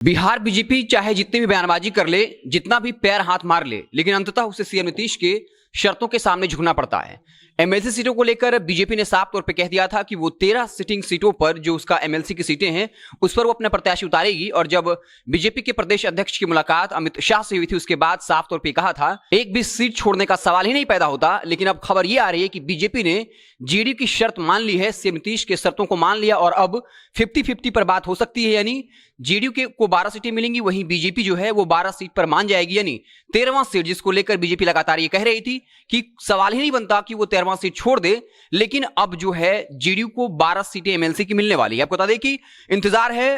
Bihar BJP चाहे जितनी भी बयानबाजी कर ले, जितना भी पैर हाथ मार ले, लेकिन अंततः उसे सीएम नीतीश के शर्तों के सामने झुकना पड़ता है। एमएलसी सीटों को लेकर बीजेपी ने साफ तौर पे कह दिया था कि वो 13 सिटिंग सीटों पर जो उसका एमएलसी की सीटें हैं उस पर वो अपने प्रत्याशी उतारेगी। और जब बीजेपी के प्रदेश अध्यक्ष की मुलाकात अमित शाह से हुई थी उसके बाद साफ तौर पे कहा था एक भी सीट छोड़ने का सवाल ही नहीं पैदा होता। लेकिन अब खबर ये आ रही है कि बीजेपी ने जेडीयू की शर्त मान ली है, सीएम नीतीश के शर्तों को मान लिया और अब 50-50 पर बात हो सकती है। यानी जेडीयू को 12 सीटें मिलेंगी, वहीं बीजेपी जो है वो 12 सीट पर मान जाएगी। यानी 13वां सीट जिसको लेकर बीजेपी लगातार ये कह रही थी कि सवाल ही नहीं बनता कि वो 13वां सीट छोड़ दे, लेकिन अब जो है जेडीयू को 12 सीटें एमएलसी की मिलने वाली है। आपको बता दें कि इंतजार है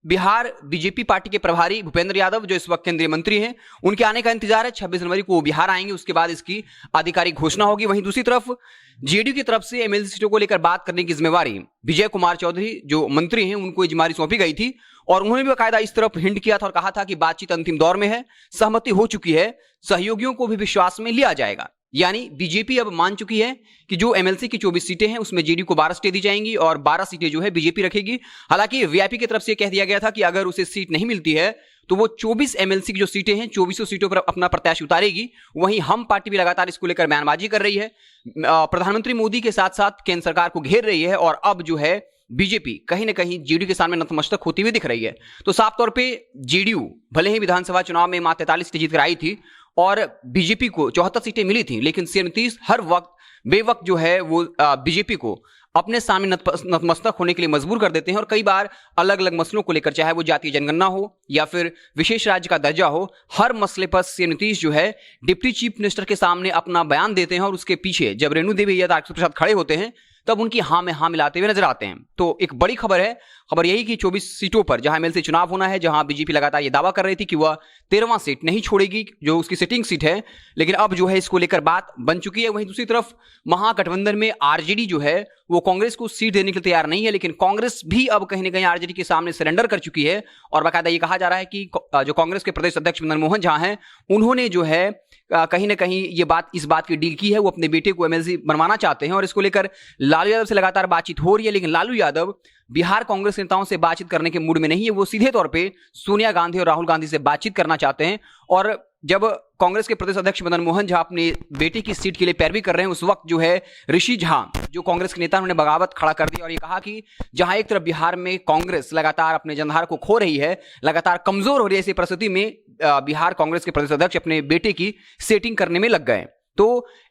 बिहार बीजेपी पार्टी के प्रभारी भूपेंद्र यादव जो इस वक्त केंद्रीय मंत्री हैं, उनके आने का इंतजार है। 26 जनवरी को वो बिहार आएंगे, उसके बाद इसकी आधिकारिक घोषणा होगी। वहीं दूसरी तरफ जेडीयू की तरफ से एमएलसी सीटों को लेकर बात करने की जिम्मेवारी विजय कुमार चौधरी जो मंत्री हैं उनको जिम्मेवारी सौंपी गई थी और उन्होंने भी बाकायदा इस तरफ हिंट किया था और कहा था कि बातचीत अंतिम दौर में है, सहमति हो चुकी है, सहयोगियों को भी विश्वास में लिया जाएगा। यानी बीजेपी अब मान चुकी है कि जो एमएलसी की 24 सीटें हैं उसमें जेडीयू को 12 सीटें दी जाएंगी और 12 सीटें जो है बीजेपी रखेगी। हालांकि वीआईपी की तरफ से कह दिया गया था कि अगर उसे सीट नहीं मिलती है तो वो 24 एमएलसी की जो सीटें हैं 24 सीटों पर अपना प्रत्याशी उतारेगी। वहीं हम पार्टी भी लगातार इसको लेकर बयानबाजी कर रही है, प्रधानमंत्री मोदी के साथ साथ केंद्र सरकार को घेर रही है और अब जो है बीजेपी कहीं ना कहीं जेडीयू के सामने नतमस्तक होती हुई दिख रही है। तो साफ तौर पे जेडीयू भले ही विधानसभा चुनाव में मात्र 43 सीटें जीत कर आई थी और बीजेपी को 74 सीटें मिली थी, लेकिन सीएम नीतीश हर वक्त बेवक्त जो है वो बीजेपी को अपने सामने नतमस्तक होने के लिए मजबूर कर देते हैं। और कई बार अलग अलग मसलों को लेकर, चाहे वो जातीय जनगणना हो या फिर विशेष राज्य का दर्जा हो, हर मसले पर सीएम नीतीश जो है डिप्टी चीफ मिनिस्टर के सामने अपना बयान देते हैं और उसके पीछे जब रेणु देवी या तारकिशोर प्रसाद खड़े होते हैं तब उनकी हाँ में हाँ मिलाते हुए नजर आते हैं। तो एक बड़ी खबर है, खबर यही कि 24 सीटों पर जहां एमएलसी चुनाव होना है, जहां बीजेपी लगातार ये दावा कर रही थी कि वह 13वां सीट नहीं छोड़ेगी जो उसकी सिटिंग सीट है, लेकिन अब जो है इसको लेकर बात बन चुकी है। वहीं दूसरी तरफ महागठबंधन में आरजेडी जो है वो कांग्रेस को सीट देने के लिए तैयार नहीं है, लेकिन कांग्रेस भी अब कहीं ना कहीं आरजेडी के सामने सरेंडर कर चुकी है। और बाकायदा ये कहा जा रहा है कि जो कांग्रेस के प्रदेश अध्यक्ष मदन मोहन झा हैं उन्होंने जो है कहीं ना कहीं ये बात इस बात की डील की है, वो अपने बेटे को एमएलसी बनवाना चाहते हैं और इसको लेकर लालू यादव से लगातार बातचीत हो रही है। लेकिन लालू यादव बिहार कांग्रेस नेताओं से बातचीत करने के मूड में नहीं है, वो सीधे तौर पे सोनिया गांधी और राहुल गांधी से बातचीत करना चाहते हैं। और जब कांग्रेस के प्रदेश अध्यक्ष मदन मोहन झा अपने बेटे की सीट के लिए पैरवी कर रहे हैं, उस वक्त जो है ऋषि झा जो कांग्रेस के नेता उन्होंने बगावत खड़ा कर दी और ये कहा कि जहां एक तरफ बिहार में कांग्रेस लगातार अपने जनधार को खो रही है, लगातार कमजोर हो रही है, ऐसी परिस्थिति में बिहार कांग्रेस के प्रदेश अध्यक्ष अपने बेटे की सेटिंग करने में लग गए। तो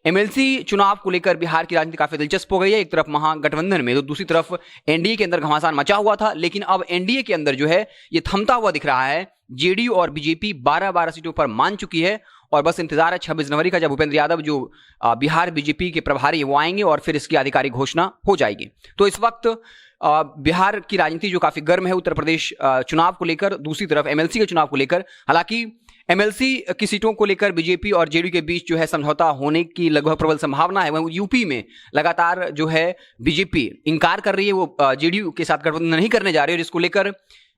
एमएलसी चुनाव को लेकर बिहार की राजनीति काफी दिलचस्प हो गई है। एक तरफ महागठबंधन में तो दूसरी तरफ एनडीए के अंदर घमासान मचा हुआ था, लेकिन अब एनडीए के अंदर जो है ये थमता हुआ दिख रहा है। जेडीयू और बीजेपी 12-12 सीटों पर मान चुकी है और बस इंतजार है 26 जनवरी का, जब भूपेंद्र यादव जो बिहार बीजेपी के प्रभारी है वो आएंगे और फिर इसकी आधिकारिक घोषणा हो जाएगी। तो इस वक्त बिहार की राजनीति जो काफी गर्म है उत्तर प्रदेश चुनाव को लेकर, दूसरी तरफ एमएलसी के चुनाव को लेकर। हालांकि एमएलसी की सीटों को लेकर बीजेपी और जेडीयू के बीच जो है समझौता होने की लगभग प्रबल संभावना है। वहीं यूपी में लगातार जो है बीजेपी इंकार कर रही है, वो जेडीयू के साथ गठबंधन नहीं करने जा रही है और इसको लेकर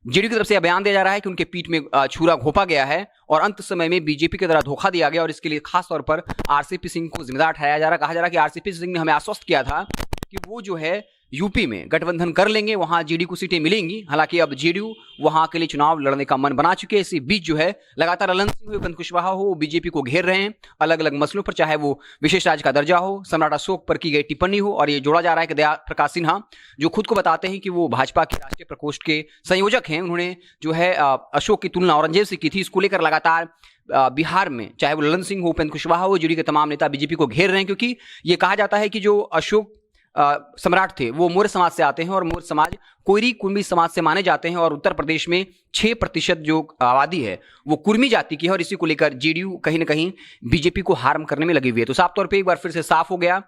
जेडीयू की तरफ से यह बयान दिया जा रहा है कि उनके पीठ में छुरा घोंपा गया है और अंत समय में बीजेपी के द्वारा धोखा दिया गया और इसके लिए खास तौर पर आरसीपी सिंह को जिम्मेदार ठहराया जा रहा। कहा जा रहा है कि आरसीपी सिंह ने हमें आश्वस्त किया था कि वो जो है यूपी में गठबंधन कर लेंगे, वहां जेडीयू को सीटें मिलेंगी। हालांकि अब जेडीयू वहां के लिए चुनाव लड़ने का मन बना चुके हैं। इसी बीच जो है लगातार ललन सिंह हो, उपेंद्र कुशवाहा हो, बीजेपी को घेर रहे हैं अलग अलग मसलों पर, चाहे वो विशेष राज्य का दर्जा हो, सम्राट अशोक पर की गई टिप्पणी हो। और ये जोड़ा जा रहा है कि दया प्रकाश सिन्हा जो खुद को बताते हैं कि वो भाजपा के राष्ट्रीय प्रकोष्ठ के संयोजक हैं, उन्होंने जो है अशोक की तुलना औरंगजेब से की थी। इसको लेकर लगातार बिहार में चाहे वो ललन सिंह हो, उपेंद्र कुशवाहा हो, जेडीयू के तमाम नेता बीजेपी को घेर रहे हैं, क्योंकि ये कहा जाता है कि जो अशोक सम्राट थे वो मौर्य समाज से आते हैं और मौर्य समाज कोयरी कुर्मी समाज से माने जाते हैं और उत्तर प्रदेश में 6% जो आबादी है वो कुर्मी जाति की है और इसी को लेकर जेडीयू कहीं ना कहीं बीजेपी को हार्म करने में लगी हुई है। तो साफ तौर पे एक बार फिर से साफ हो गया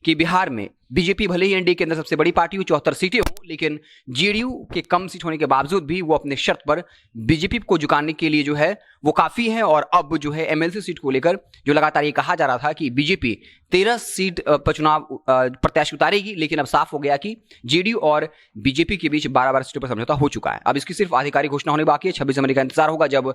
कि बिहार में बीजेपी भले ही एनडीए के अंदर सबसे बड़ी पार्टी हो, 74 सीटें हो, लेकिन जेडीयू के कम सीट होने के बावजूद भी वो अपने शर्त पर बीजेपी को झुकाने के लिए जो है वो काफी है। और अब जो है एमएलसी सीट को लेकर जो लगातार ये कहा जा रहा था कि बीजेपी 13 सीट पर चुनाव प्रत्याशी उतारेगी, लेकिन अब साफ हो गया कि जेडीयू और बीजेपी के बीच 12-12 सीटों पर समझौता हो चुका है। अब इसकी सिर्फ आधिकारिक घोषणा होने बाकी है। 26 जनवरी का इंतजार होगा जब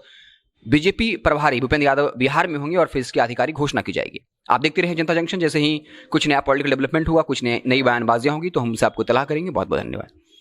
बीजेपी प्रभारी भूपेंद्र यादव बिहार में होंगे और फिर इसकी आधिकारिक घोषणा की जाएगी। आप देखते रहे जनता जंक्शन, जैसे ही कुछ नया पॉलिटिकल डेवलपमेंट हुआ, कुछ नई बयानबाजियां होंगी तो हम उनसे आपको इत्तला करेंगे। बहुत बहुत धन्यवाद।